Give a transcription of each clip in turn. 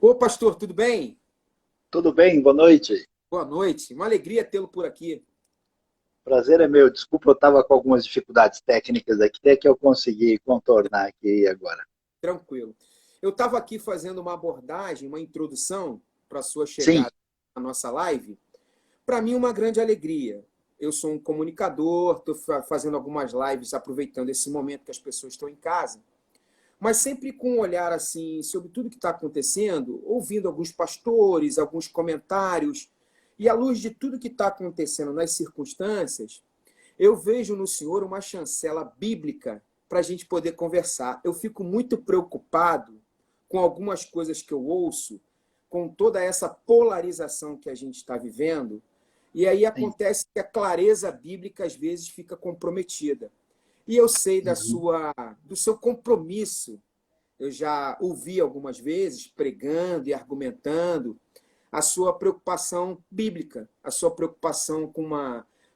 Ô, pastor, tudo bem? Tudo bem? Boa noite. Boa noite. Uma alegria tê-lo por aqui. Prazer é meu. Desculpa, eu estava com algumas dificuldades técnicas aqui, até que eu consegui contornar aqui agora. Tranquilo. Eu estava aqui fazendo uma abordagem, uma introdução para a sua Sim. chegada à nossa live. Para mim, uma grande alegria. Eu sou um comunicador, estou fazendo algumas lives, aproveitando esse momento que as pessoas estão em casa, mas sempre com um olhar assim sobre tudo que está acontecendo, ouvindo alguns pastores, alguns comentários, e à luz de tudo que está acontecendo nas circunstâncias, eu vejo no senhor uma chancela bíblica para a gente poder conversar. Eu fico muito preocupado com algumas coisas que eu ouço, com toda essa polarização que a gente está vivendo, e aí Sim. acontece que a clareza bíblica às vezes fica comprometida. E eu sei Uhum. do seu compromisso. Eu já ouvi algumas vezes pregando e argumentando a sua preocupação bíblica, a sua preocupação com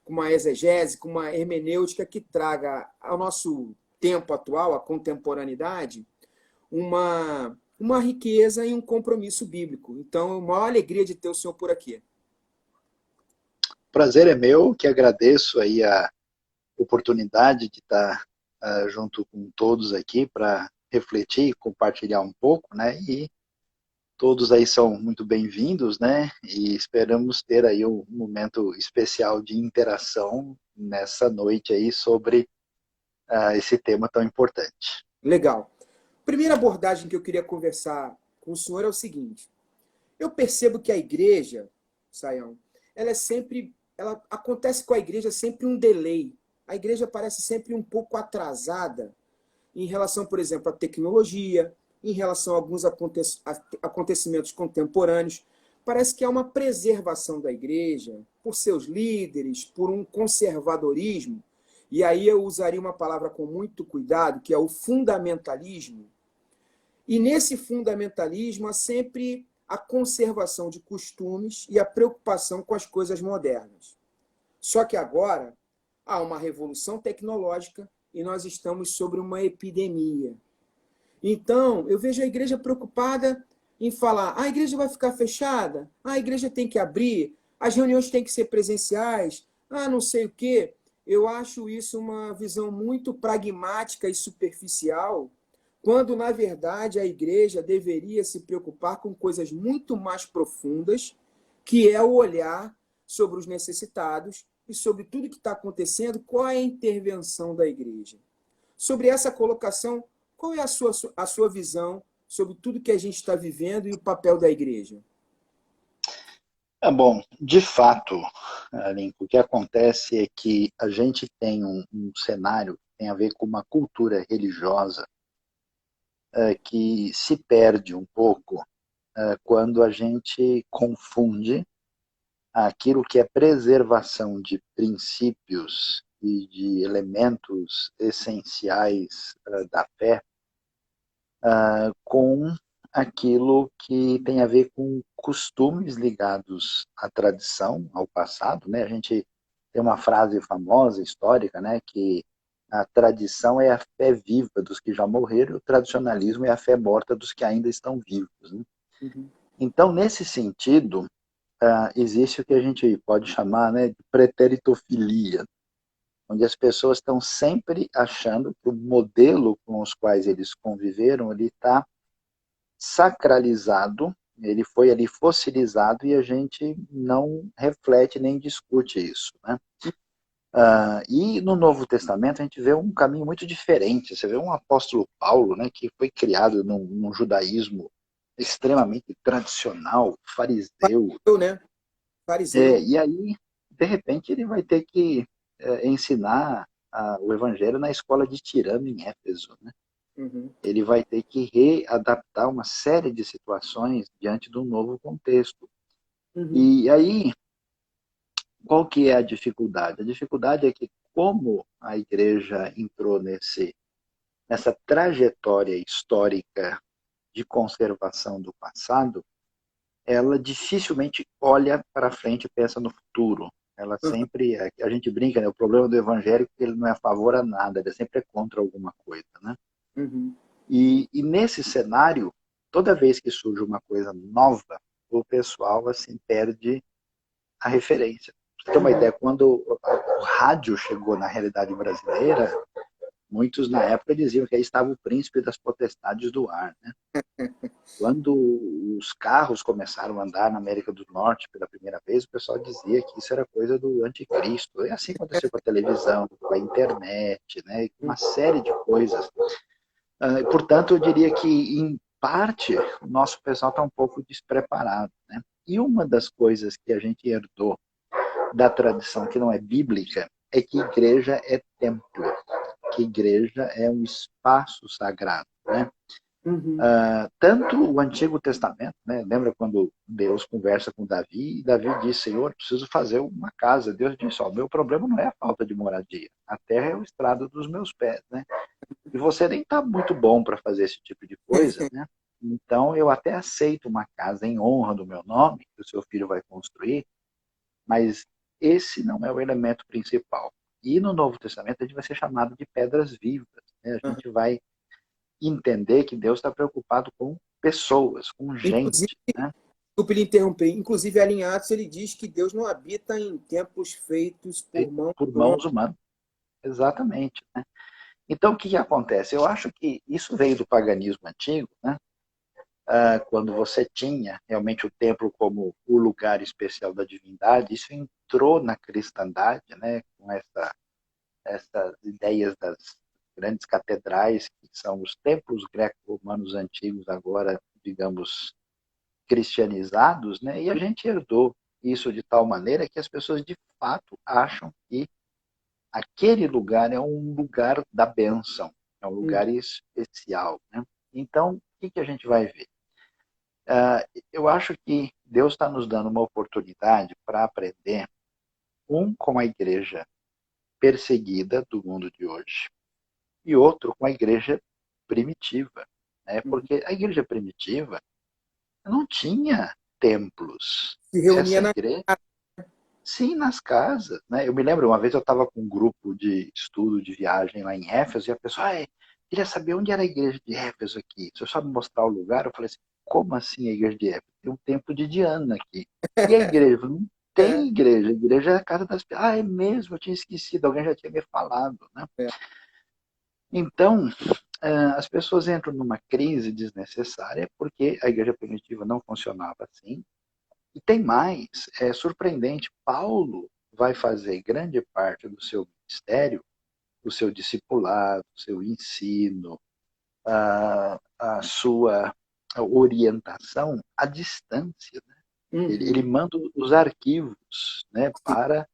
uma exegese, com uma hermenêutica que traga ao nosso tempo atual, à contemporaneidade, uma riqueza e um compromisso bíblico. Então, é uma maior alegria de ter o senhor por aqui. Prazer é meu, que agradeço aí a oportunidade de estar junto com todos aqui para refletir e compartilhar um pouco, né? E todos aí são muito bem-vindos, né? E esperamos ter aí um momento especial de interação nessa noite aí sobre esse tema tão importante. Legal. Primeira abordagem que eu queria conversar com o senhor é o seguinte. Eu percebo que a igreja, Saião, ela acontece com a igreja sempre um delay. A igreja parece sempre um pouco atrasada em relação, por exemplo, à tecnologia, em relação a alguns acontecimentos contemporâneos. Parece que há uma preservação da igreja por seus líderes, por um conservadorismo. E aí eu usaria uma palavra com muito cuidado, que é o fundamentalismo. E nesse fundamentalismo há sempre a conservação de costumes e a preocupação com as coisas modernas. Só que agora há uma revolução tecnológica e nós estamos sobre uma epidemia. Então, eu vejo a igreja preocupada em falar: a igreja vai ficar fechada, a igreja tem que abrir, as reuniões têm que ser presenciais, não sei o quê. Eu acho isso uma visão muito pragmática e superficial, quando, na verdade, a igreja deveria se preocupar com coisas muito mais profundas, que é o olhar sobre os necessitados e sobre tudo que está acontecendo, qual é a intervenção da igreja. Sobre essa colocação, qual é a sua visão sobre tudo que a gente está vivendo e o papel da igreja? Bom, de fato, Lincoln, o que acontece é que a gente tem um cenário que tem a ver com uma cultura religiosa que se perde um pouco quando a gente confunde aquilo que é preservação de princípios e de elementos essenciais da fé com aquilo que tem a ver com costumes ligados à tradição, ao passado, né? A gente tem uma frase famosa, histórica, né, que a tradição é a fé viva dos que já morreram, e o tradicionalismo é a fé morta dos que ainda estão vivos, né? Uhum. Então, nesse sentido, existe o que a gente pode chamar, né, de preteritofilia, onde as pessoas estão sempre achando que o modelo com os quais eles conviveram ele está sacralizado, ele foi ali fossilizado e a gente não reflete nem discute isso, né? E no Novo Testamento a gente vê um caminho muito diferente. Você vê um apóstolo Paulo, né, que foi criado num judaísmo extremamente tradicional, fariseu, Fariseu, né? Fariseu. e aí, de repente, ele vai ter que ensinar o evangelho na escola de Tirano, em Éfeso, né? Uhum. Ele vai ter que readaptar uma série de situações diante de um novo contexto. Uhum. E aí, qual que é a dificuldade? A dificuldade é que, como a igreja entrou nessa trajetória histórica de conservação do passado, ela dificilmente olha para frente e pensa no futuro. Ela Uhum. sempre, a gente brinca, né? O problema do evangélico é que ele não é a favor a nada, ele sempre é contra alguma coisa, né? Uhum. E nesse cenário, toda vez que surge uma coisa nova, o pessoal assim perde a referência. Pra você ter uma ideia, quando o rádio chegou na realidade brasileira, muitos na época diziam que aí estava o príncipe das potestades do ar, né? Quando os carros começaram a andar na América do Norte pela primeira vez, o pessoal dizia que isso era coisa do anticristo. E assim aconteceu com a televisão, com a internet, né? Uma série de coisas. Portanto, eu diria que, em parte, o nosso pessoal está um pouco despreparado, né? E uma das coisas que a gente herdou da tradição que não é bíblica é que igreja é templo, que igreja é um espaço sagrado, né? Uhum. Tanto o Antigo Testamento, né? Lembra quando Deus conversa com Davi, e Davi diz, Senhor, preciso fazer uma casa. Deus disse, ó, meu problema não é a falta de moradia, a terra é o estrado dos meus pés, né? E você nem está muito bom para fazer esse tipo de coisa, né? Então eu até aceito uma casa em honra do meu nome, que o seu filho vai construir, mas esse não é o elemento principal. E no Novo Testamento a gente vai ser chamado de pedras vivas, né? A Uhum. gente vai entender que Deus está preocupado com pessoas, com Inclusive, gente, né? desculpe lhe interromper, inclusive ali em Atos ele diz que Deus não habita em templos feitos por mãos Por de homem. mãos humanas. Exatamente, né? Então, o que acontece? Eu acho que isso veio do paganismo antigo, né? Quando você tinha realmente o templo como o lugar especial da divindade, isso entrou na cristandade, né? Com essas ideias das grandes catedrais, que são os templos greco-romanos antigos, agora, digamos, cristianizados, né? E a gente herdou isso de tal maneira que as pessoas de fato acham que aquele lugar é um lugar da bênção, é um Uhum. lugar especial, né? Então, o que a gente vai ver? Eu acho que Deus está nos dando uma oportunidade para aprender, com a igreja perseguida do mundo de hoje, e outro com a igreja primitiva, né? Uhum. Porque a igreja primitiva não tinha templos. Se reunia Essa na igreja, casa. sim, nas casas, né? Eu me lembro, uma vez eu estava com um grupo de estudo de viagem lá em Éfeso, e a pessoa, queria saber onde era a igreja de Éfeso aqui. Se eu só me mostrar o lugar, eu falei assim, como assim a igreja de Éfeso? Tem um templo de Diana aqui. E a igreja? Eu falei, não É, tem igreja, a igreja é a casa das pessoas. É mesmo, eu tinha esquecido, alguém já tinha me falado, né? é. Então, as pessoas entram numa crise desnecessária porque a igreja primitiva não funcionava assim. E tem mais, é surpreendente, Paulo vai fazer grande parte do seu ministério, do seu discipulado, do seu ensino, a sua orientação à distância, né? Ele Uhum. manda os arquivos, né, para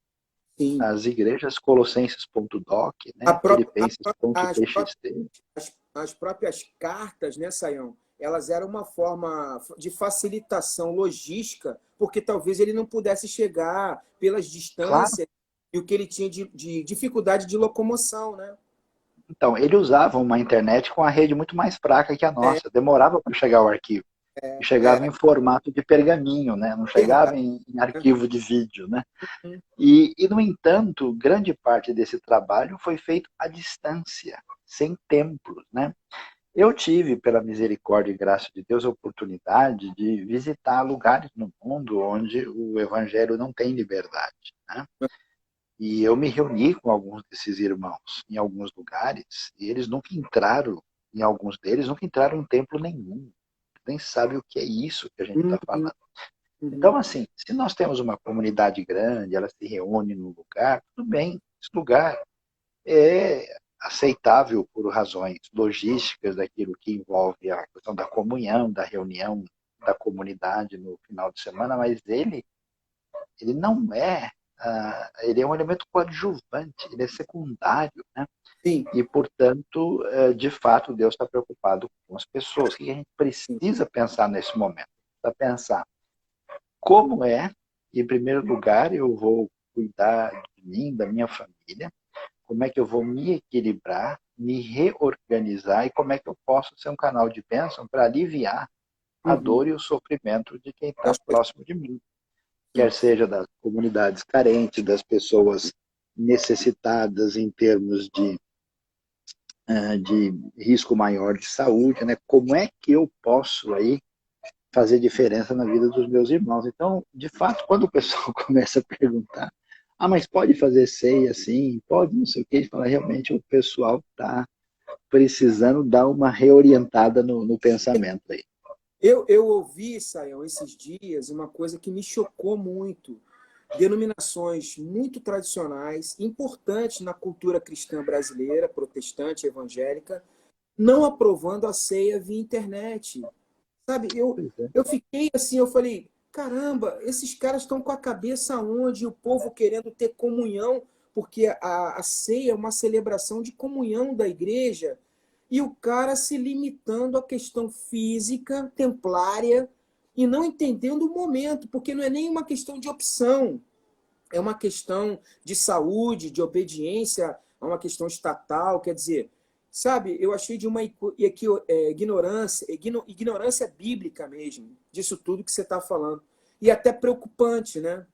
Sim. as igrejas colossenses.doc, A né, pró- a pró- filipenses.txt. as próprias cartas, né, Sayão, elas eram uma forma de facilitação logística, porque talvez ele não pudesse chegar pelas Claro. distâncias e o que ele tinha de dificuldade de locomoção, né? Então, ele usava uma internet com a rede muito mais fraca que a É, nossa, demorava para chegar o arquivo. E chegava é em formato de pergaminho, né? Não chegava verdade. em arquivo de vídeo, né? Uhum. No entanto, grande parte desse trabalho foi feito à distância, sem templos, né? Eu tive, pela misericórdia e graça de Deus, a oportunidade de visitar lugares no mundo onde o evangelho não tem liberdade, né? E eu me reuni com alguns desses irmãos em alguns lugares, e eles nunca entraram, em alguns deles, nunca entraram em templo nenhum. Nem sabe o que é isso que a gente está Uhum. falando. Uhum. Então, assim, se nós temos uma comunidade grande, ela se reúne num lugar, tudo bem, esse lugar é aceitável por razões logísticas daquilo que envolve a questão da comunhão, da reunião da comunidade no final de semana, mas ele não é, ele é um elemento coadjuvante, ele é secundário, né? Sim, E, portanto, de fato, Deus está preocupado com as pessoas. O que a gente sim. precisa pensar nesse momento? Precisa pensar como em primeiro lugar, eu vou cuidar de mim, da minha família, como é que eu vou me equilibrar, me reorganizar e como é que eu posso ser um canal de bênção para aliviar a Uhum. dor e o sofrimento de quem está Das pessoas, próximo de mim, sim. quer seja das comunidades carentes, das pessoas necessitadas em termos de de risco maior de saúde, né? Como é que eu posso aí fazer diferença na vida dos meus irmãos? Então, de fato, quando o pessoal começa a perguntar, mas pode fazer ceia assim, pode não sei o que, ele fala, realmente o pessoal está precisando dar uma reorientada no pensamento aí. Eu ouvi, Sayão, esses dias, uma coisa que me chocou muito. Denominações muito tradicionais, importantes na cultura cristã brasileira, protestante, evangélica, não aprovando a ceia via internet. Sabe, Pois é. eu fiquei assim, eu falei, caramba, esses caras estão com a cabeça onde o povo querendo ter comunhão, porque a ceia é uma celebração de comunhão da igreja, e o cara se limitando à questão física, templária, e não entendendo o momento, porque não é nem uma questão de opção, é uma questão de saúde, de obediência a uma questão estatal, quer dizer, sabe, eu achei de uma ignorância bíblica mesmo, disso tudo que você está falando. E até preocupante, né?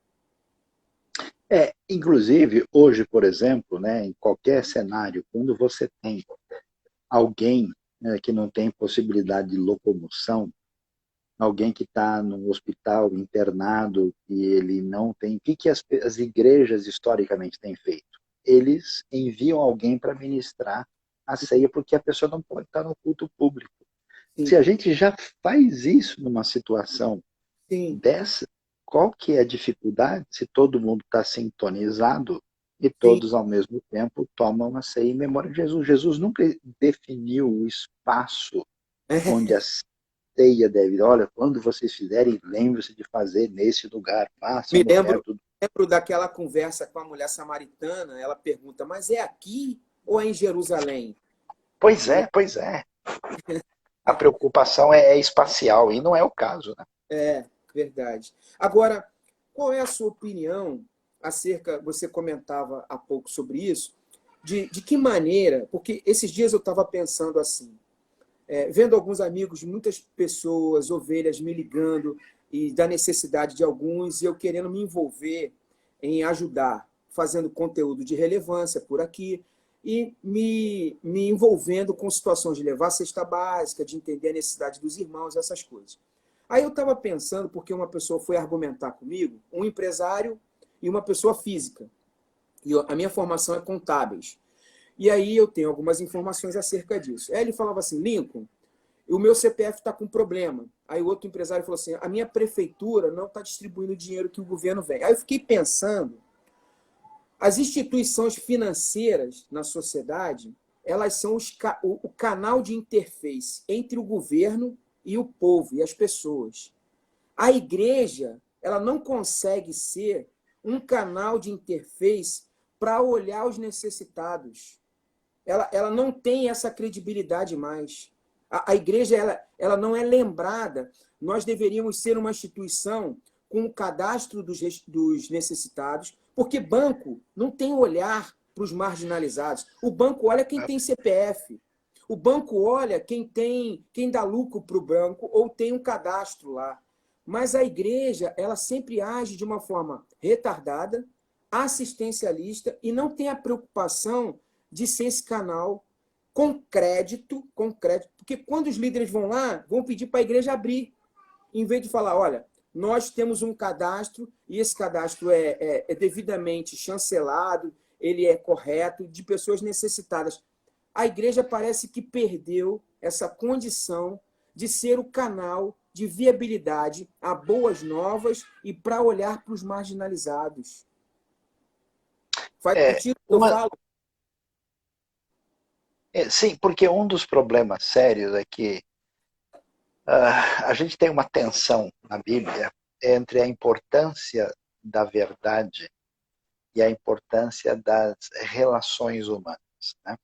Inclusive, hoje, por exemplo, né, em qualquer cenário, quando você tem alguém, né, que não tem possibilidade de locomoção, alguém que está num hospital internado e ele não tem. O que as igrejas historicamente têm feito? Eles enviam alguém para ministrar a ceia porque a pessoa não pode estar no culto público. Se Sim, a gente já faz isso numa situação sim, dessa, qual que é a dificuldade se todo mundo está sintonizado e sim. todos ao mesmo tempo tomam a ceia em memória de Jesus? Jesus nunca definiu o espaço onde a ceia deve. Olha, quando vocês fizerem, lembre-se de fazer nesse lugar. Me Façam no lembro, perto. lembro daquela conversa com a mulher samaritana, ela pergunta, mas é aqui ou é em Jerusalém? Pois Né? é, pois é. A preocupação é espacial e não é o caso, né? É, verdade. Agora, qual é a sua opinião acerca, você comentava há pouco sobre isso, de que maneira, porque esses dias eu estava pensando assim, vendo alguns amigos, muitas pessoas, ovelhas me ligando e da necessidade de alguns, e eu querendo me envolver em ajudar, fazendo conteúdo de relevância por aqui, e me envolvendo com situações de levar cesta básica, de entender a necessidade dos irmãos, essas coisas. Aí eu estava pensando, porque uma pessoa foi argumentar comigo, um empresário e uma pessoa física. E a minha formação é contábeis. E aí eu tenho algumas informações acerca disso. Aí ele falava assim, Lincoln, o meu CPF está com problema. Aí o outro empresário falou assim, a minha prefeitura não está distribuindo o dinheiro que o governo vem. Aí eu fiquei pensando, as instituições financeiras na sociedade, elas são o canal de interface entre o governo e o povo, e as pessoas. A igreja, ela não consegue ser um canal de interface para olhar os necessitados. Ela não tem essa credibilidade mais. A igreja ela não é lembrada. Nós deveríamos ser uma instituição com o cadastro dos necessitados, porque banco não tem olhar para os marginalizados. O banco olha quem tem CPF. O banco olha quem dá lucro para o banco ou tem um cadastro lá. Mas a igreja, ela sempre age de uma forma retardada, assistencialista e não tem a preocupação de ser esse canal com crédito, porque quando os líderes vão lá, vão pedir para a igreja abrir, em vez de falar, olha, nós temos um cadastro e esse cadastro é devidamente chancelado, ele é correto, de pessoas necessitadas. A igreja parece que perdeu essa condição de ser o canal de viabilidade a boas novas e para olhar para os marginalizados. Faz É, sentido o que eu uma, falo? sim, porque um dos problemas sérios é que a gente tem uma tensão na Bíblia entre a importância da verdade e a importância das relações humanas, né?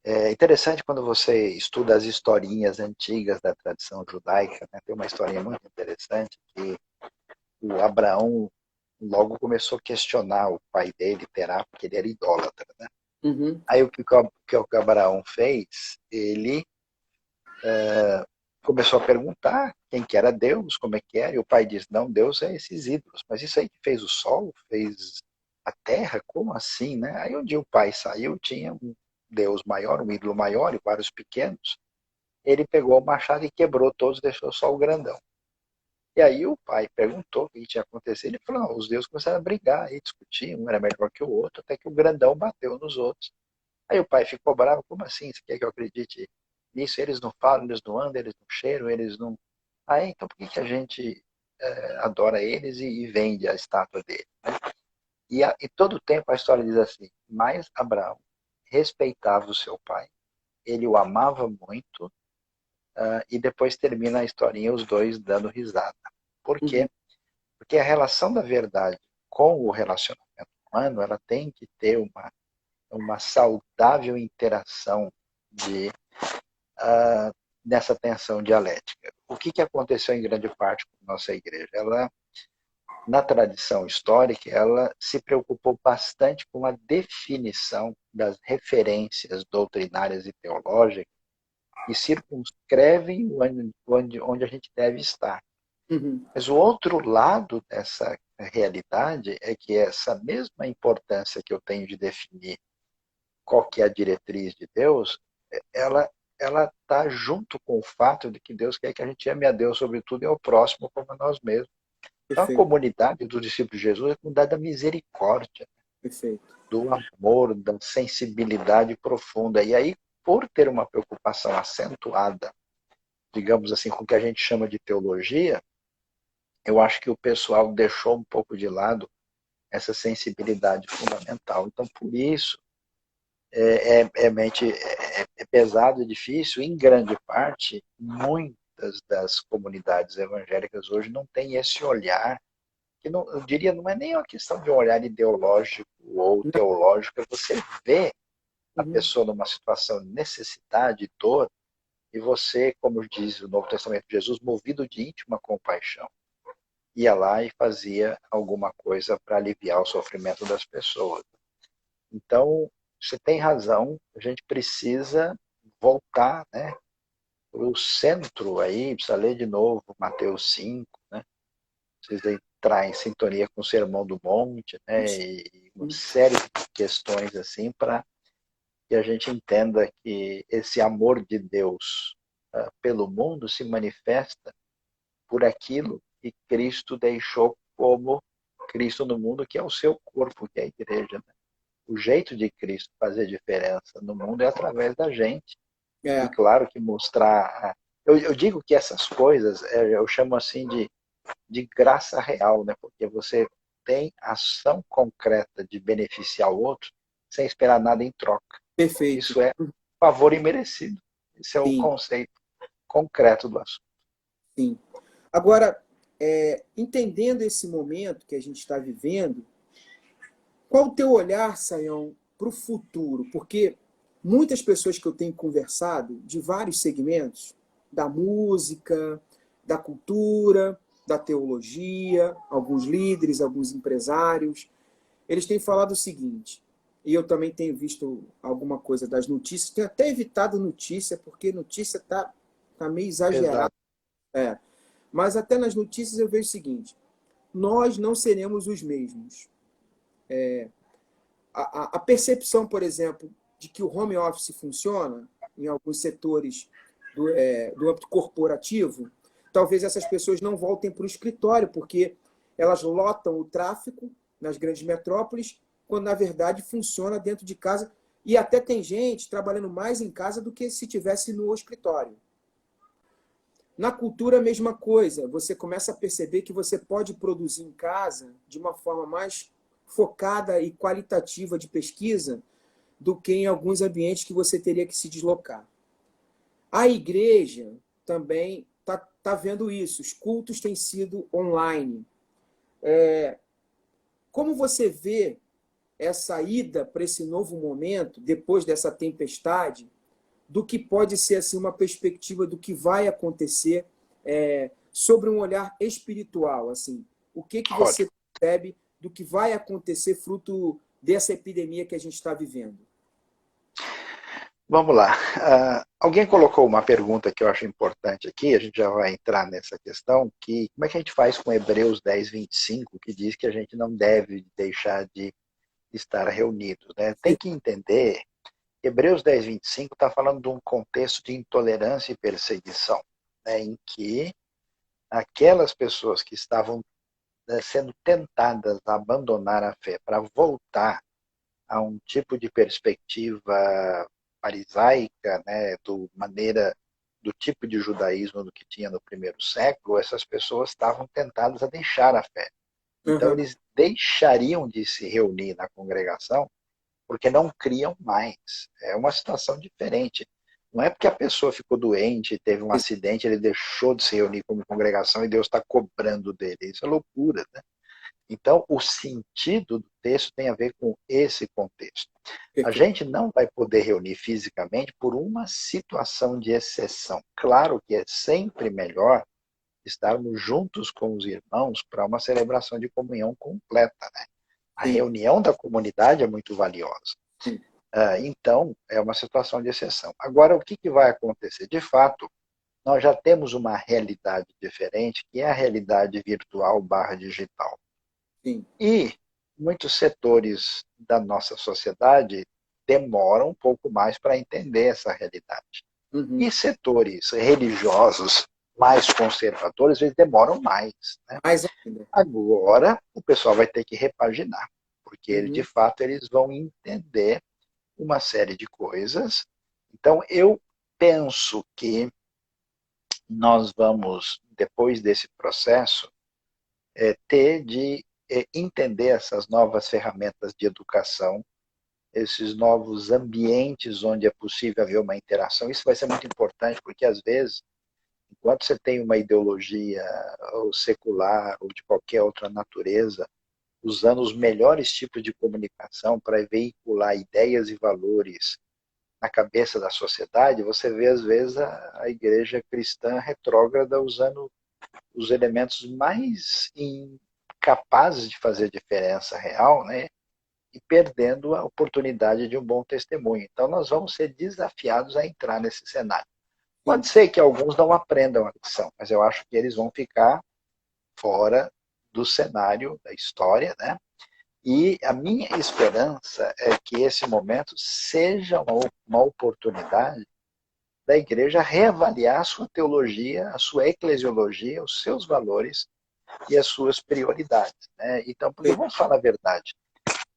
É interessante quando você estuda as historinhas antigas da tradição judaica, né? Tem uma historinha muito interessante que o Abraão logo começou a questionar o pai dele, Terá, porque ele era idólatra, né? Uhum. Aí o que o Abraão fez? Ele começou a perguntar quem que era Deus, como é que era, e o pai disse, não, Deus é esses ídolos, mas isso aí que fez o sol, fez a terra, como assim, né? Aí um dia o pai saiu, tinha deus maior, um ídolo maior e vários pequenos, ele pegou o machado e quebrou todos, deixou só o grandão. E aí o pai perguntou o que tinha acontecido. Ele falou, não, os deuses começaram a brigar e discutir, um era melhor que o outro, até que o grandão bateu nos outros. Aí o pai ficou bravo, como assim? Você quer que eu acredite nisso? Eles não falam, eles não andam, eles não cheiram, eles não... Ah, então por que a gente adora eles e vende a estátua dele? Né? E todo o tempo a história diz assim, mas Abraão respeitava o seu pai, ele o amava muito, e depois termina a historinha os dois dando risada. Por quê? Uhum. Porque a relação da verdade com o relacionamento humano, ela tem que ter uma saudável interação de, nessa tensão dialética. O que aconteceu em grande parte com a nossa igreja? Ela, na tradição histórica, ela se preocupou bastante com a definição das referências doutrinárias e teológicas que circunscrevem onde a gente deve estar. Uhum. Mas o outro lado dessa realidade é que essa mesma importância que eu tenho de definir qual que é a diretriz de Deus, ela está junto com o fato de que Deus quer que a gente ame a Deus sobre tudo e ao próximo como a nós mesmos. Então a Perfeito, comunidade dos discípulos de Jesus é a comunidade da misericórdia, perfeito. do amor, da sensibilidade profunda. E aí, por ter uma preocupação acentuada, digamos assim, com o que a gente chama de teologia, eu acho que o pessoal deixou um pouco de lado essa sensibilidade fundamental. Então, por isso, é pesado e difícil. Em grande parte, muitas das comunidades evangélicas hoje não têm esse olhar, que não, eu diria, não é nem uma questão de um olhar ideológico ou Não. teológico, é você vê a Uhum. pessoa numa situação de necessidade, dor, e você, como diz o Novo Testamento de Jesus, movido de íntima compaixão, ia lá e fazia alguma coisa para aliviar o sofrimento das pessoas. Então, você tem razão, a gente precisa voltar, né, para o centro aí, precisa ler de novo Mateus 5, né, precisa entrar em sintonia com o Sermão do Monte, né, e uma Uhum. série de questões assim para que a gente entenda que esse amor de Deus pelo mundo se manifesta por aquilo que Cristo deixou como Cristo no mundo, que é o seu corpo, que é a igreja. Né? O jeito de Cristo fazer diferença no mundo é através da gente. E É, claro que mostrar. Eu digo que essas coisas, eu chamo assim de graça real, né? Porque você tem ação concreta de beneficiar o outro sem esperar nada em troca. perfeito. Isso é favor imerecido. Esse é o Sim, conceito concreto do assunto. sim. Agora, entendendo esse momento que a gente está vivendo, qual o teu olhar, Sayão, para o futuro? Porque muitas pessoas que eu tenho conversado, de vários segmentos, da música, da cultura, da teologia, alguns líderes, alguns empresários, eles têm falado o seguinte, e eu também tenho visto alguma coisa das notícias, tenho até evitado notícia, porque notícia tá meio exagerada. Exato. É. Mas até nas notícias eu vejo o seguinte, nós não seremos os mesmos. A percepção, por exemplo, de que o home office funciona em alguns setores do âmbito corporativo, talvez essas pessoas não voltem para o escritório, porque elas lotam o tráfego nas grandes metrópoles, quando na verdade funciona dentro de casa. E até tem gente trabalhando mais em casa do que se tivesse no escritório. Na cultura, a mesma coisa. Você começa a perceber que você pode produzir em casa de uma forma mais focada e qualitativa de pesquisa do que em alguns ambientes que você teria que se deslocar. A igreja também tá vendo isso. Os cultos têm sido online. Como você vê essa ida para esse novo momento, depois dessa tempestade, do que pode ser assim uma perspectiva do que vai acontecer sobre um olhar espiritual, assim, o que Olha, você percebe do que vai acontecer fruto dessa epidemia que a gente está vivendo? vamos lá. Alguém colocou uma pergunta que eu acho importante aqui, a gente já vai entrar nessa questão, que como é que a gente faz com Hebreus 10, 25, que diz que a gente não deve deixar de estar reunidos, né? Tem que entender Hebreus 10, 25 está falando de um contexto de intolerância e perseguição, né, em que aquelas pessoas que estavam sendo tentadas a abandonar a fé para voltar a um tipo de perspectiva farisaica, né, do tipo de judaísmo do que tinha no primeiro século, essas pessoas estavam tentadas a deixar a fé. Então, Uhum. eles deixariam de se reunir na congregação porque não criam mais. É uma situação diferente. Não é porque a pessoa ficou doente, teve um acidente, ele deixou de se reunir como congregação e Deus está cobrando dele. Isso é loucura, né? Então, o sentido do texto tem a ver com esse contexto. A Perfeito. gente não vai poder reunir fisicamente por uma situação de exceção. Claro que é sempre melhor estarmos juntos com os irmãos para uma celebração de comunhão completa, né? A Sim, reunião da comunidade é muito valiosa. sim. Então, é uma situação de exceção. Agora, o que vai acontecer? De fato, nós já temos uma realidade diferente, que é a realidade virtual barra digital. Sim. E muitos setores da nossa sociedade demoram um pouco mais para entender essa realidade. Uhum. E setores religiosos mais conservadores, eles demoram mais, né? Mais ainda. Agora, o pessoal vai ter que repaginar, porque de Uhum. fato eles vão entender uma série de coisas. Então, eu penso que nós vamos, depois desse processo, ter de entender essas novas ferramentas de educação, esses novos ambientes onde é possível haver uma interação. Isso vai ser muito importante, porque às vezes, enquanto você tem uma ideologia ou secular ou de qualquer outra natureza, usando os melhores tipos de comunicação para veicular ideias e valores na cabeça da sociedade, você vê às vezes a igreja cristã retrógrada usando os elementos mais incapazes de fazer diferença real, né? E perdendo a oportunidade de um bom testemunho. Então nós vamos ser desafiados a entrar nesse cenário. Pode Sim. ser que alguns não aprendam a lição, mas eu acho que eles vão ficar fora do cenário da história, né? E a minha esperança é que esse momento seja uma oportunidade da igreja reavaliar a sua teologia, a sua eclesiologia, os seus valores e as suas prioridades, né? Então, porque vamos falar a verdade,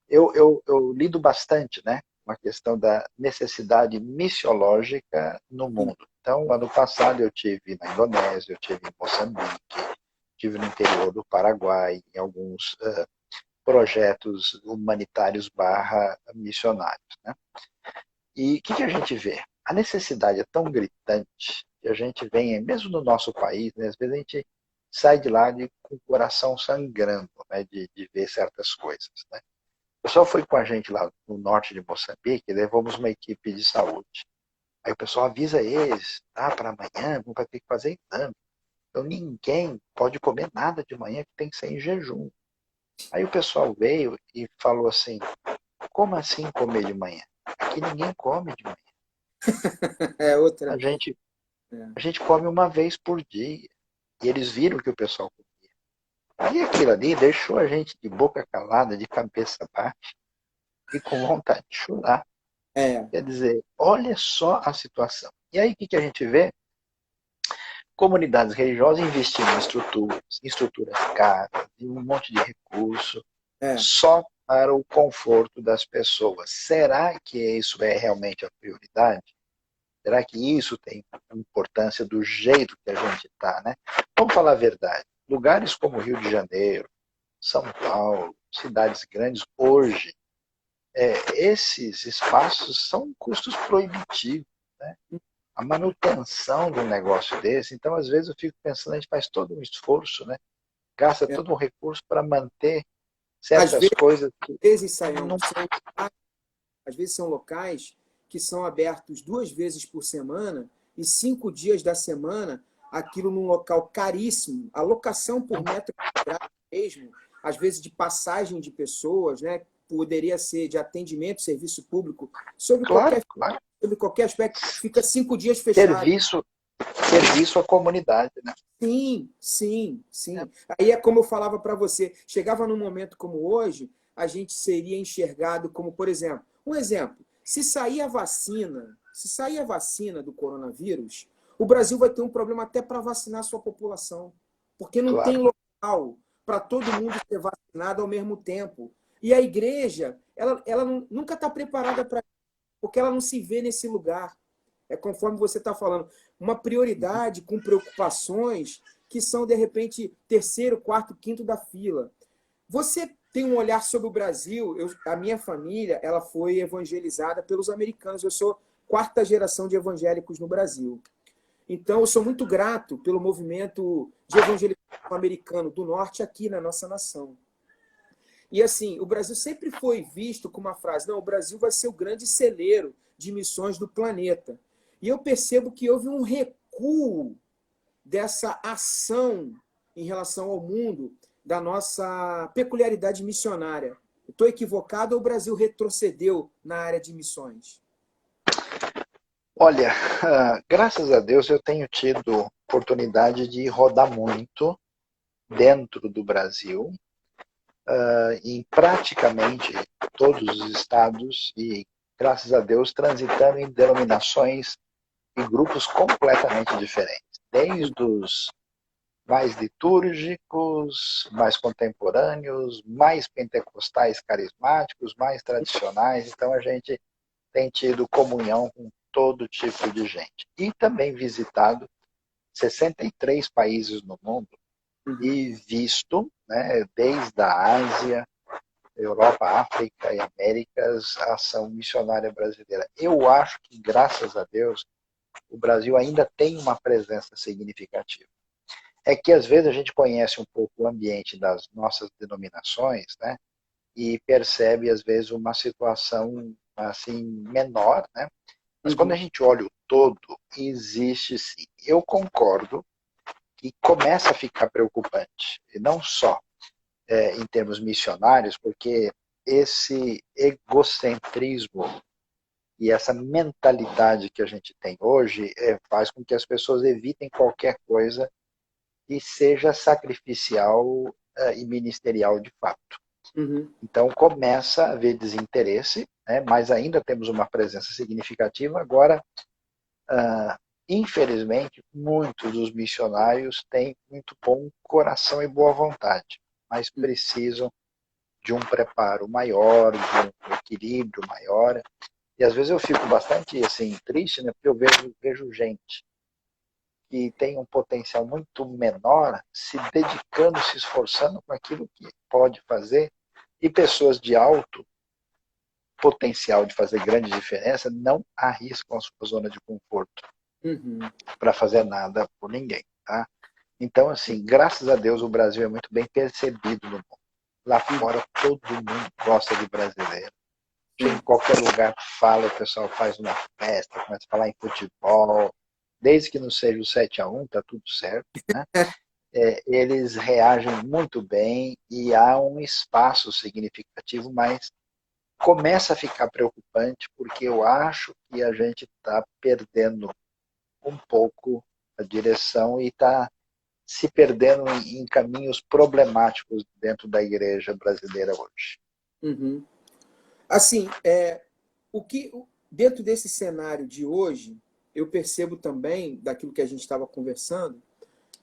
eu lido bastante, né, com a questão da necessidade missiológica no Sim. mundo. Então, ano passado eu tive na Indonésia, eu tive em Moçambique, tive no interior do Paraguai, em alguns projetos humanitários barra missionários, né? E o que a gente vê? A necessidade é tão gritante que a gente vem, mesmo no nosso país, né, às vezes a gente sai de lá com o coração sangrando, né, de ver certas coisas, né? O pessoal foi com a gente lá no norte de Moçambique e levamos uma equipe de saúde. Aí o pessoal avisa eles, para amanhã vai ter que fazer exame. Então ninguém pode comer nada de manhã que tem que ser em jejum. Aí o pessoal veio e falou assim, como assim comer de manhã? Aqui ninguém come de manhã. É outra. A gente, É. a gente come uma vez por dia. E eles viram que o pessoal comia. Aí aquilo ali deixou a gente de boca calada, de cabeça baixa e com vontade de chorar. É. Quer dizer, olha só a situação. E aí o que a gente vê? Comunidades religiosas investindo em estruturas caras, em um monte de recurso, É. só para o conforto das pessoas. Será que isso é realmente a prioridade? Será que isso tem importância do jeito que a gente está, né? Vamos falar a verdade. Lugares como Rio de Janeiro, São Paulo, cidades grandes, hoje, esses espaços são custos proibitivos, né? A manutenção de um negócio desse, então às vezes eu fico pensando, a gente faz todo um esforço, né? Gasta É. todo um recurso para manter Às certas coisas que vezes, Saião, não. às vezes são locais que são abertos 2 vezes por semana e 5 dias da semana, aquilo num local caríssimo, a locação por metro quadrado mesmo, às vezes de passagem de pessoas, né? Poderia ser de atendimento, serviço público, Claro, claro. sobre qualquer aspecto, fica 5 dias fechado. Serviço, serviço à comunidade, né? Sim, sim, sim. Aí é como eu falava para você, chegava num momento como hoje, a gente seria enxergado como, por exemplo, um exemplo. se sair a vacina do coronavírus, o Brasil vai ter um problema até para vacinar a sua população, porque não tem Claro. local para todo mundo ser vacinado ao mesmo tempo. E a igreja, ela nunca está preparada para isso, porque ela não se vê nesse lugar. É conforme você está falando, uma prioridade com preocupações que são, de repente, terceiro, quarto, quinto da fila. Você tem um olhar sobre o Brasil. A minha família ela foi evangelizada pelos americanos. Eu sou quarta geração de evangélicos no Brasil. Então, eu sou muito grato pelo movimento de evangelização americano do norte aqui na nossa nação. E assim, o Brasil sempre foi visto com uma frase: não, o Brasil vai ser o grande celeiro de missões do planeta. E eu percebo que houve um recuo dessa ação em relação ao mundo, da nossa peculiaridade missionária. Estou equivocado ou o Brasil retrocedeu na área de missões? Olha, graças a Deus eu tenho tido oportunidade de rodar muito dentro do Brasil, em praticamente todos os estados e, graças a Deus, transitando em denominações e grupos completamente diferentes. Desde os mais litúrgicos, mais contemporâneos, mais pentecostais carismáticos, mais tradicionais. Então a gente tem tido comunhão com todo tipo de gente. E também visitado 63 países no mundo e visto, né, desde a Ásia, Europa, África e Américas, a ação missionária brasileira. Eu acho que, graças a Deus, o Brasil ainda tem uma presença significativa. É que, às vezes, a gente conhece um pouco o ambiente das nossas denominações, né, e percebe, às vezes, uma situação assim menor, né? Mas quando a gente olha o todo, existe sim. Eu concordo que começa a ficar preocupante, e não só em termos missionários, porque esse egocentrismo e essa mentalidade que a gente tem hoje faz com que as pessoas evitem qualquer coisa que seja sacrificial e ministerial de fato. Então começa a haver desinteresse, né, mas ainda temos uma presença significativa. Agora, infelizmente, muitos dos missionários têm muito bom coração e boa vontade, mas precisam de um preparo maior, de um equilíbrio maior. E às vezes eu fico bastante assim, triste, né, porque eu vejo gente que tem um potencial muito menor se dedicando, se esforçando com aquilo que pode fazer, e pessoas de alto potencial de fazer grande diferença não arriscam a sua zona de conforto para fazer nada por ninguém, tá? Então, assim, graças a Deus o Brasil é muito bem percebido no mundo. Lá fora todo mundo gosta de brasileiro. Em qualquer lugar fala, o pessoal faz uma festa, começa a falar em futebol, desde que não seja o 7-1, tá tudo certo, né? Eles reagem muito bem e há um espaço significativo, mas começa a ficar preocupante porque eu acho que a gente está perdendo um pouco a direção e está se perdendo em caminhos problemáticos dentro da igreja brasileira hoje. Assim, o que dentro desse cenário de hoje, eu percebo também, daquilo que a gente estava conversando,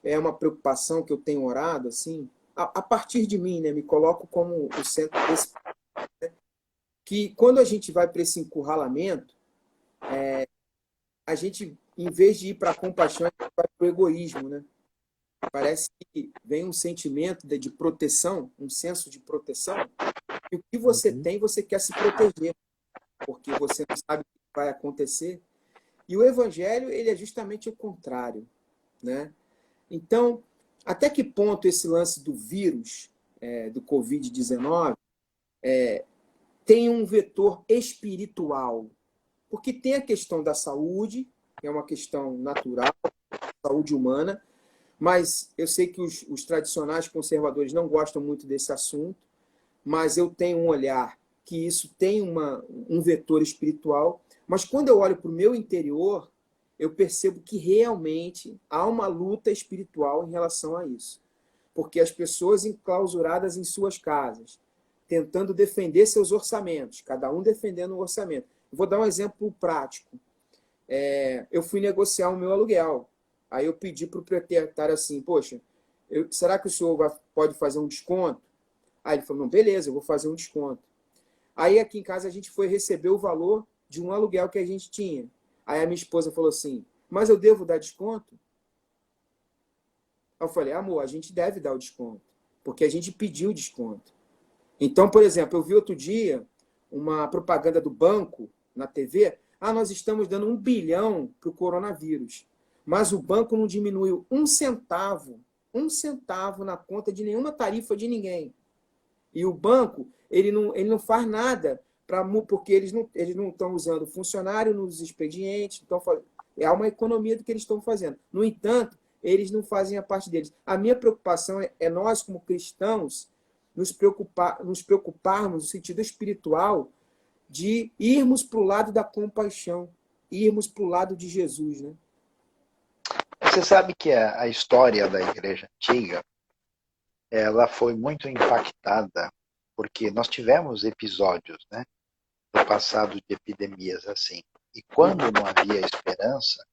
é uma preocupação que eu tenho orado, assim, a partir de mim, né, me coloco como o centro desse, né, que quando a gente vai para esse encurralamento, a gente, em vez de ir para a compaixão, a gente vai para o egoísmo, né? Parece que vem um sentimento de proteção, um senso de proteção, e o que você tem, você quer se proteger, porque você não sabe o que vai acontecer. E o evangelho, ele é justamente o contrário, né? Então, até que ponto esse lance do vírus, do Covid-19, tem um vetor espiritual? Porque tem a questão da saúde, que é uma questão natural, saúde humana, mas eu sei que os tradicionais conservadores não gostam muito desse assunto, mas eu tenho um olhar que isso tem um vetor espiritual. Mas quando eu olho para o meu interior, eu percebo que realmente há uma luta espiritual em relação a isso. Porque as pessoas enclausuradas em suas casas, tentando defender seus orçamentos, cada um defendendo um orçamento. vou dar um exemplo prático. Eu fui negociar o meu aluguel. Aí eu pedi para o proprietário assim, poxa, será que o senhor pode fazer um desconto? Aí ele falou, não, beleza, eu vou fazer um desconto. Aí aqui em casa a gente foi receber o valor de um aluguel que a gente tinha. Aí a minha esposa falou assim, mas eu devo dar desconto? Aí eu falei, amor, a gente deve dar o desconto, porque a gente pediu o desconto. Então, por exemplo, eu vi outro dia uma propaganda do banco na TV. Ah, nós estamos dando 1 bilhão para o coronavírus. Mas o banco não diminuiu um centavo na conta de nenhuma tarifa de ninguém. E o banco, ele não faz nada, porque eles não estão usando funcionário nos expedientes. Então, é uma economia do que eles estão fazendo. No entanto, eles não fazem a parte deles. A minha preocupação é nós, como cristãos, nos preocuparmos no sentido espiritual de irmos para o lado da compaixão, irmos para o lado de Jesus, né? Você sabe que a história da igreja antiga, ela foi muito impactada, porque nós tivemos episódios, né, no passado de epidemias assim. E quando não havia esperança,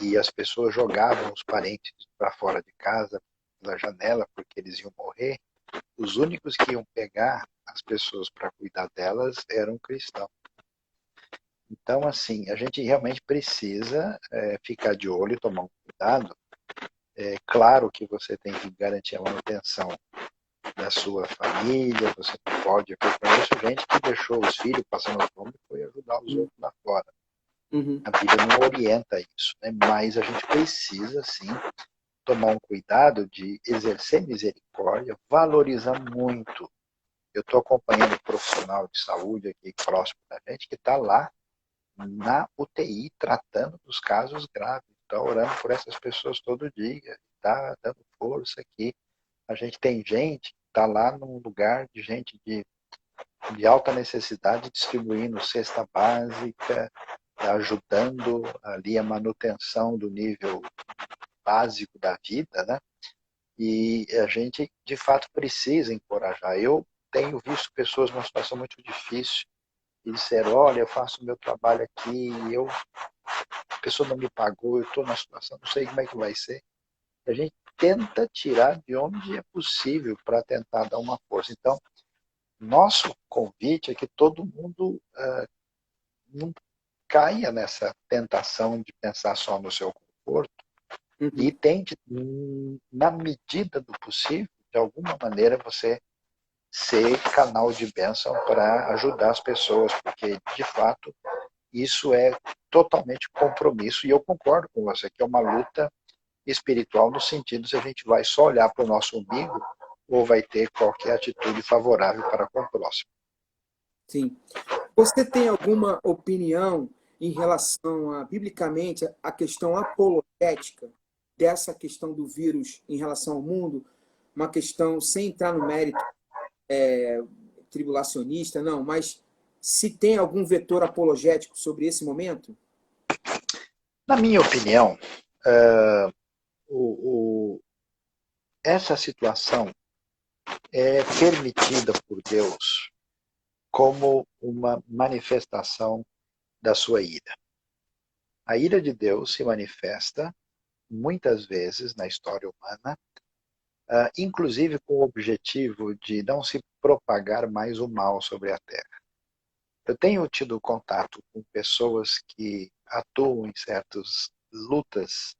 e as pessoas jogavam os parentes para fora de casa, pela janela, porque eles iam morrer, os únicos que iam pegar as pessoas para cuidar delas eram cristãos. Então, assim, a gente realmente precisa ficar de olho e tomar um cuidado. É claro que você tem que garantir a manutenção da sua família, você não pode. Eu conheço gente que deixou os filhos passando fome e foi ajudar os outros lá fora. Uhum. A Bíblia não orienta isso, né? Mas a gente precisa, sim, tomar um cuidado de exercer misericórdia, valorizar muito. Eu estou acompanhando um profissional de saúde aqui próximo da gente que está lá na UTI tratando dos casos graves, está orando por essas pessoas todo dia, está dando força aqui. A gente tem gente que está lá num lugar de gente de alta necessidade, distribuindo cesta básica, ajudando ali a manutenção do nível básico da vida, né? E a gente, de fato, precisa encorajar. Eu tenho visto pessoas numa situação muito difícil e disseram, olha, eu faço o meu trabalho aqui, a pessoa não me pagou, eu estou na situação, não sei como é que vai ser. A gente tenta tirar de onde é possível para tentar dar uma força. Então, nosso convite é que todo mundo não caia nessa tentação de pensar só no seu conforto e Uhum. tente, na medida do possível, de alguma maneira, você ser canal de bênção para ajudar as pessoas, porque, de fato, isso é totalmente compromisso, e eu concordo com você, que é uma luta espiritual no sentido se a gente vai só olhar para o nosso umbigo ou vai ter qualquer atitude favorável para com o próximo. Sim. Você tem alguma opinião em relação biblicamente, a questão apologética dessa questão do vírus em relação ao mundo? Uma questão, sem entrar no mérito tribulacionista, não, mas se tem algum vetor apologético sobre esse momento? Na minha opinião, o, o, essa situação é permitida por Deus como uma manifestação da sua ira. A ira de Deus se manifesta muitas vezes na história humana, inclusive com o objetivo de não se propagar mais o mal sobre a terra. Eu tenho tido contato com pessoas que atuam em certas lutas,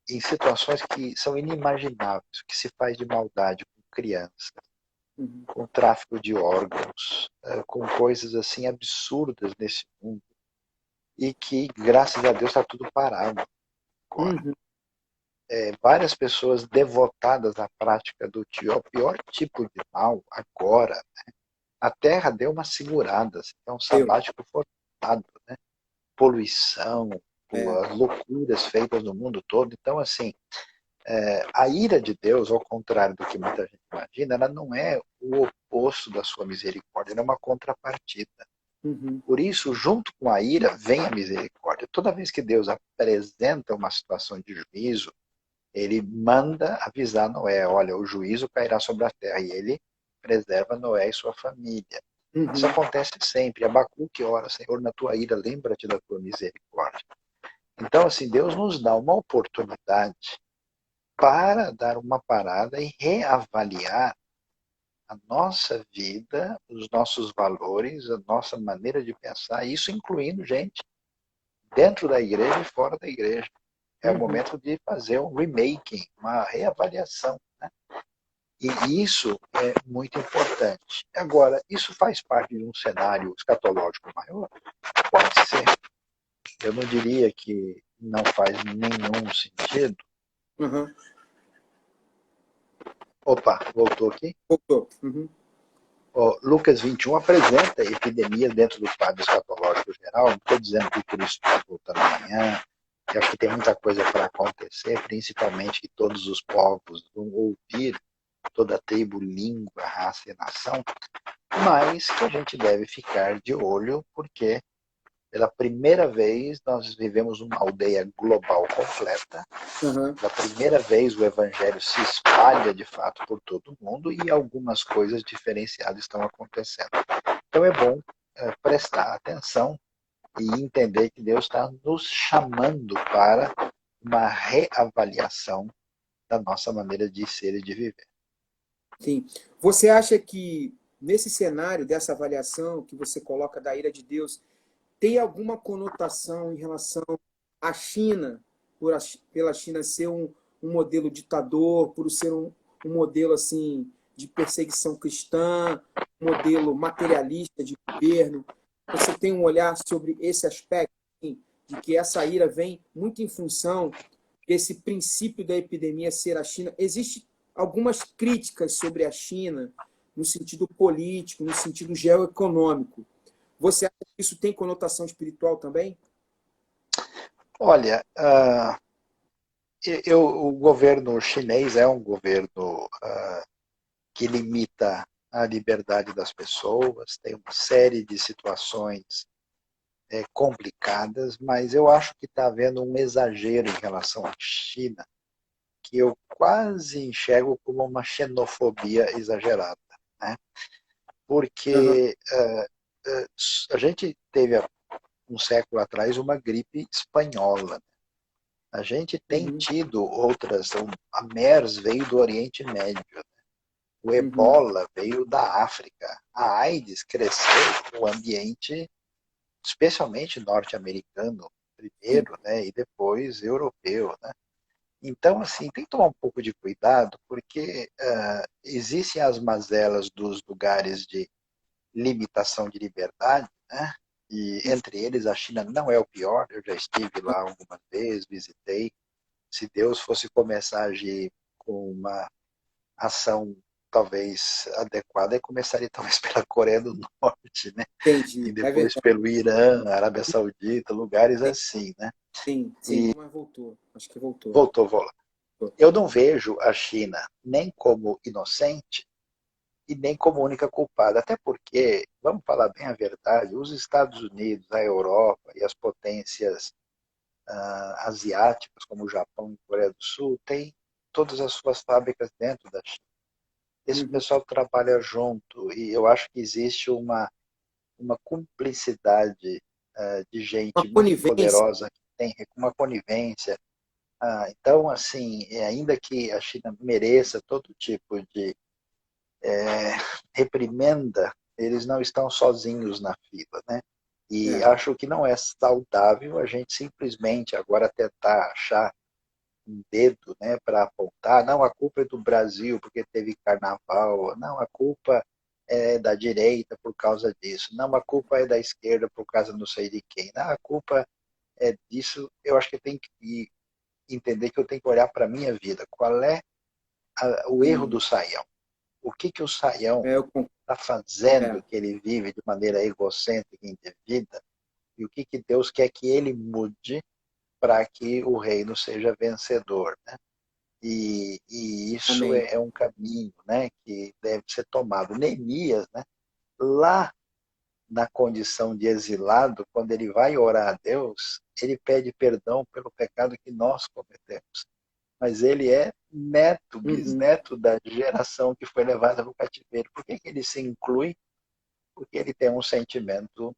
em situações que são inimagináveis, o que se faz de maldade com crianças, Uhum. com tráfico de órgãos, com coisas assim absurdas nesse mundo, e que, graças a Deus, está tudo parado agora. Uhum. Várias pessoas devotadas à prática do pior tipo de mal agora. A Terra deu uma segurada, assim, é um Eu. sabático forçado, né? Poluição, É. as loucuras feitas no mundo todo. Então, assim, a ira de Deus, ao contrário do que muita gente imagina, ela não é o oposto da sua misericórdia, ela é uma contrapartida. Uhum. Por isso, junto com a ira, vem a misericórdia. Toda vez que Deus apresenta uma situação de juízo, ele manda avisar Noé, olha, o juízo cairá sobre a terra, e ele preserva Noé e sua família. Isso Uhum. acontece sempre. Abacuque ora, Senhor, na tua ira, lembra-te da tua misericórdia. Então, assim, Deus nos dá uma oportunidade para dar uma parada e reavaliar a nossa vida, os nossos valores, a nossa maneira de pensar, isso incluindo gente dentro da igreja e fora da igreja. É o Uhum. momento de fazer um remaking, uma reavaliação. Né? E isso é muito importante. Agora, isso faz parte de um cenário escatológico maior? Pode ser. Eu não diria que não faz nenhum sentido. Uhum. Opa, voltou aqui. Voltou. Uhum. Lucas 21 apresenta a epidemia dentro do quadro escatológico geral. Não estou dizendo que Cristo está voltando amanhã. Eu acho que tem muita coisa para acontecer, principalmente que todos os povos vão ouvir, toda a tribo, língua, raça e nação, mas que a gente deve ficar de olho, porque pela primeira vez nós vivemos uma aldeia global completa. Uhum. Pela primeira vez o evangelho se espalha de fato por todo o mundo e algumas coisas diferenciadas estão acontecendo. Então é bom prestar atenção e entender que Deus está nos chamando para uma reavaliação da nossa maneira de ser e de viver. Sim. Você acha que nesse cenário dessa avaliação que você coloca da ira de Deus, tem alguma conotação em relação à China, pela China ser um modelo ditador, por ser um modelo assim de perseguição cristã, um modelo materialista de governo? Você tem um olhar sobre esse aspecto, assim, de que essa ira vem muito em função desse princípio da epidemia ser a China? Existem algumas críticas sobre a China no sentido político, no sentido geoeconômico. Você acha que isso tem conotação espiritual também? Olha, o governo chinês é um governo que limita a liberdade das pessoas, tem uma série de situações complicadas, mas eu acho que está havendo um exagero em relação à China, que eu quase enxergo como uma xenofobia exagerada. Né? Uhum, Porque a gente teve há um século atrás uma gripe espanhola. A gente tem uhum, tido outras, a MERS veio do Oriente Médio, o uhum. Ebola veio da África, a AIDS cresceu no ambiente especialmente norte-americano Sim. primeiro, né, e depois europeu, né? Então, assim, tem que tomar um pouco de cuidado, porque existem as mazelas dos lugares de limitação de liberdade, né? E entre eles a China não é o pior. Eu já estive lá algumas vezes, visitei. Se Deus fosse começar a agir com uma ação talvez adequada, começaria talvez pela Coreia do Norte, né? E Entendi. É depois verdade. pelo Irã, Arábia Saudita, lugares Sim, assim, né? sim, sim. E Mas voltou. Acho que voltou. voltou. Eu não vejo a China nem como inocente e nem como única culpada, até porque, vamos falar bem a verdade, os Estados Unidos, a Europa e as potências asiáticas, como o Japão e a Coreia do Sul, têm todas as suas fábricas dentro da China. Esse Uhum. pessoal trabalha junto e eu acho que existe uma cumplicidade de Uma gente muito conivência. poderosa que tem uma conivência. Então, assim, ainda que a China mereça todo tipo de reprimenda, eles não estão sozinhos na fila, né? E É. acho que não é saudável a gente simplesmente agora tentar achar um dedo, né, para apontar, não, a culpa é do Brasil porque teve carnaval, não, a culpa é da direita por causa disso, não, a culpa é da esquerda por causa não sei de quem, não, a culpa é disso. Eu acho que tem que entender que eu tenho que olhar para a minha vida, qual é o erro Sim. do Saião, o que o Saião É, eu concordo. está fazendo É. que ele vive de maneira egocêntrica e indevida, e o que Deus quer que ele mude para que o reino seja vencedor, né? E isso Amém. é um caminho, né, que deve ser tomado. Neemias, né, lá na condição de exilado, quando ele vai orar a Deus, ele pede perdão pelo pecado que nós cometemos. Mas ele é neto, Uhum. bisneto da geração que foi levada no cativeiro. Por que ele se inclui porque ele tem um sentimento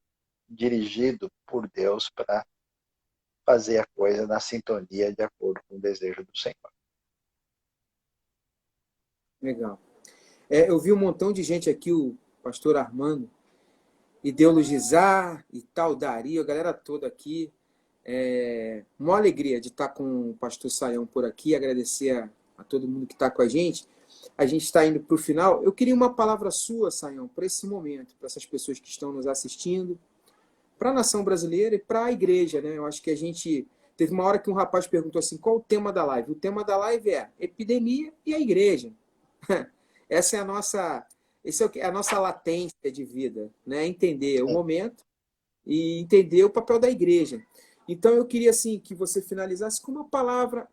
dirigido por Deus para fazer a coisa na sintonia de acordo com o desejo do Senhor. Legal. Eu vi um montão de gente aqui, o pastor Armando, ideologizar e tal, Dario, a galera toda aqui. Uma alegria de estar com o pastor Saião por aqui, agradecer a todo mundo que está com a gente. A gente está indo para o final. Eu queria uma palavra sua, Saião, para esse momento, para essas pessoas que estão nos assistindo, para a nação brasileira e para a igreja, né? Eu acho que a gente... Teve uma hora que um rapaz perguntou assim, qual o tema da live? O tema da live é epidemia e a igreja. Essa é a nossa... Essa é a nossa latência de vida, né? Entender o momento e entender o papel da igreja. Então, eu queria assim que você finalizasse com uma palavra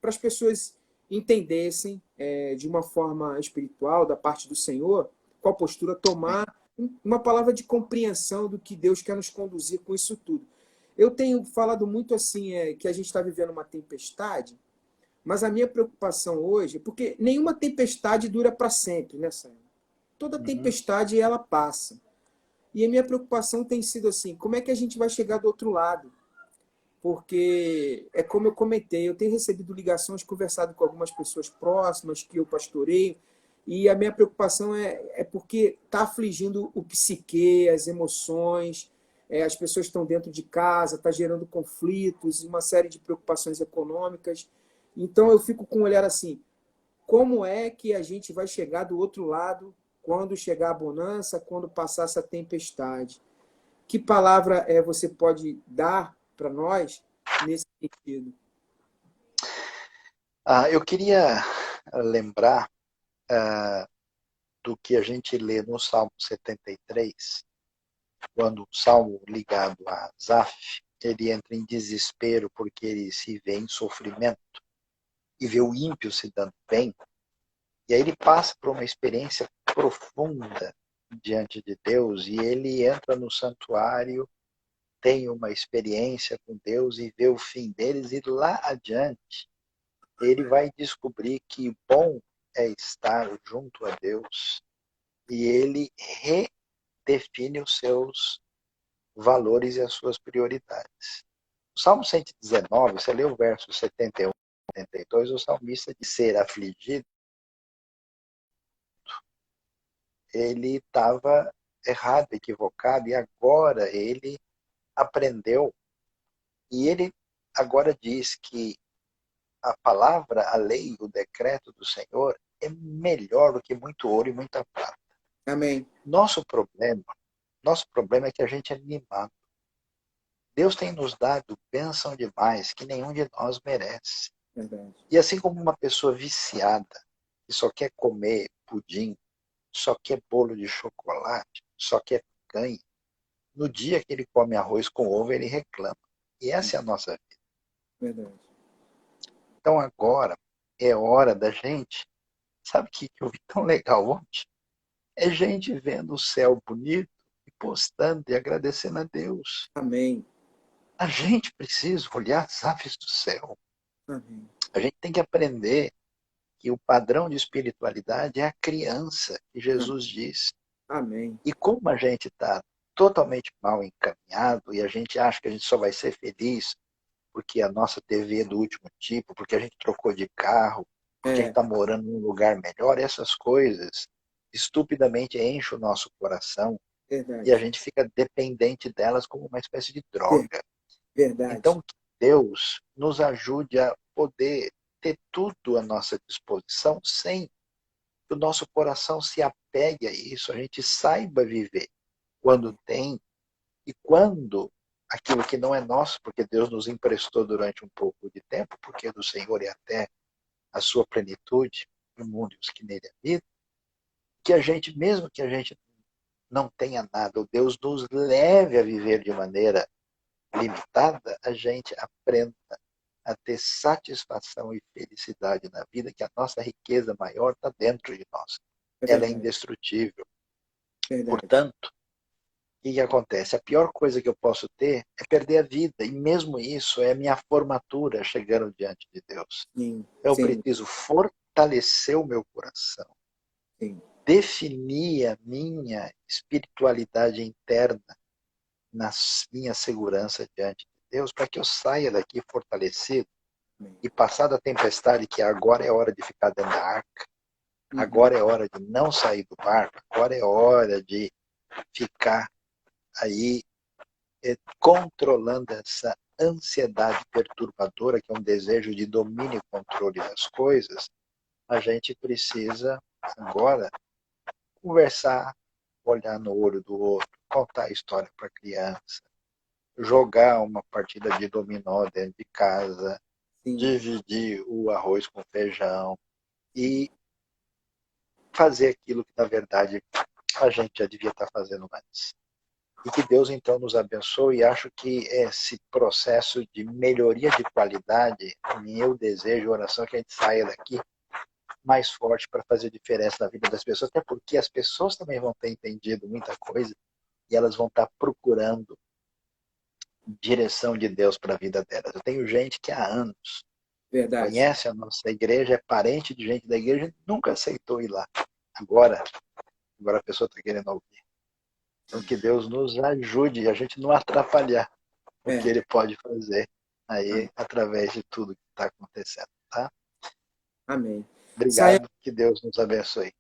para as pessoas entendessem de uma forma espiritual, da parte do Senhor, qual postura tomar, uma palavra de compreensão do que Deus quer nos conduzir com isso tudo. Eu tenho falado muito assim, que a gente está vivendo uma tempestade, mas a minha preocupação hoje, porque nenhuma tempestade dura para sempre, né, Sam? Toda tempestade ela passa. E a minha preocupação tem sido assim, como é que a gente vai chegar do outro lado? Porque é como eu comentei, eu tenho recebido ligações, conversado com algumas pessoas próximas que eu pastoreio, e a minha preocupação é porque está afligindo o psique, as emoções, as pessoas estão dentro de casa, está gerando conflitos, uma série de preocupações econômicas. Então eu fico com um olhar assim, como é que a gente vai chegar do outro lado quando chegar a bonança, quando passar essa tempestade? Que palavra você pode dar para nós nesse sentido? Eu queria lembrar do que a gente lê no Salmo 73, quando o salmo ligado a Asaf, ele entra em desespero porque ele se vê em sofrimento e vê o ímpio se dando bem, e aí ele passa por uma experiência profunda diante de Deus, e ele entra no santuário, tem uma experiência com Deus e vê o fim deles, e lá adiante ele vai descobrir que bom é estar junto a Deus, e ele redefine os seus valores e as suas prioridades. O Salmo 119, você lê o verso 71 e 72, o salmista de ser afligido, ele estava errado, equivocado, e agora ele aprendeu, e ele agora diz que a palavra, a lei, o decreto do Senhor é melhor do que muito ouro e muita prata. Amém. Nosso problema é que a gente é mimado. Deus tem nos dado bênção demais que nenhum de nós merece. Verdade. E assim como uma pessoa viciada, que só quer comer pudim, só quer bolo de chocolate, só quer picanha, no dia que ele come arroz com ovo, ele reclama. E essa é a nossa vida. Verdade. Então agora é hora da gente... Sabe o que eu vi tão legal ontem? É gente vendo o céu bonito e postando e agradecendo a Deus. Amém. A gente precisa olhar as aves do céu. Amém. A gente tem que aprender que o padrão de espiritualidade é a criança, que Jesus diz. Amém. E como a gente está totalmente mal encaminhado e a gente acha que a gente só vai ser feliz porque a nossa TV é do último tipo, porque a gente trocou de carro, porque a gente está morando num lugar melhor, essas coisas estupidamente enchem o nosso coração Verdade. e a gente fica dependente delas como uma espécie de droga. Verdade. Então, que Deus nos ajude a poder ter tudo à nossa disposição sem que o nosso coração se apegue a isso, a gente saiba viver quando tem e quando aquilo que não é nosso, porque Deus nos emprestou durante um pouco de tempo, porque do Senhor é até a sua plenitude, no mundo e os que nele habitam, que a gente, mesmo que a gente não tenha nada, o Deus nos leve a viver de maneira limitada, a gente aprenda a ter satisfação e felicidade na vida, que a nossa riqueza maior está dentro de nós. Ela é Verdade. indestrutível. Verdade. Portanto, o que acontece? A pior coisa que eu posso ter é perder a vida. E mesmo isso é a minha formatura chegando diante de Deus. Sim. Eu Sim. preciso fortalecer o meu coração. Sim. definir a minha espiritualidade interna na minha segurança diante de Deus, para que eu saia daqui fortalecido e passada a tempestade, que agora é hora de ficar dentro da arca, agora é hora de não sair do barco, agora é hora de ficar aí controlando essa ansiedade perturbadora, que é um desejo de domínio e controle das coisas. A gente precisa agora conversar, olhar no olho do outro, contar a história para a criança, jogar uma partida de dominó dentro de casa, Sim. dividir o arroz com feijão e fazer aquilo que, na verdade, a gente já devia estar fazendo antes. E que Deus, então, nos abençoe. E acho que esse processo de melhoria de qualidade, meu desejo, oração, é que a gente saia daqui mais forte para fazer diferença na vida das pessoas, até porque as pessoas também vão ter entendido muita coisa e elas vão estar procurando direção de Deus para a vida delas. Eu tenho gente que há anos conhece a nossa igreja, é parente de gente da igreja, nunca aceitou ir lá. Agora a pessoa está querendo ouvir. Então que Deus nos ajude e a gente não atrapalhar o que Ele pode fazer aí através de tudo que está acontecendo, tá? Amém. Obrigado, que Deus nos abençoe.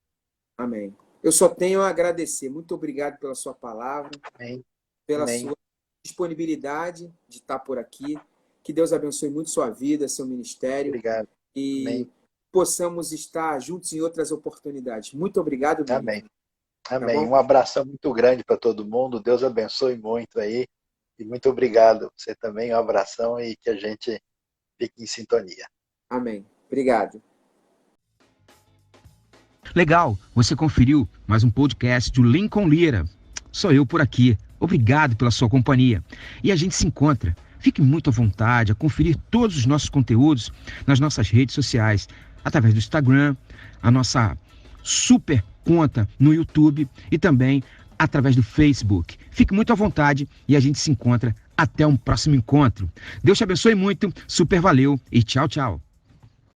Amém. Eu só tenho a agradecer. Muito obrigado pela sua palavra, Amém. pela Amém. sua disponibilidade de estar por aqui. Que Deus abençoe muito sua vida, seu ministério. Obrigado. E Amém. possamos estar juntos em outras oportunidades. Muito obrigado mesmo. Amém. Tá Amém. bom? Um abração muito grande para todo mundo. Deus abençoe muito aí. E muito obrigado. Você também, um abração e que a gente fique em sintonia. Amém. Obrigado. Legal, você conferiu mais um podcast do Lincoln Lira. Sou eu por aqui. Obrigado pela sua companhia. E a gente se encontra. Fique muito à vontade a conferir todos os nossos conteúdos nas nossas redes sociais, através do Instagram, a nossa super conta no YouTube e também através do Facebook. Fique muito à vontade e a gente se encontra até um próximo encontro. Deus te abençoe muito, super valeu e tchau, tchau.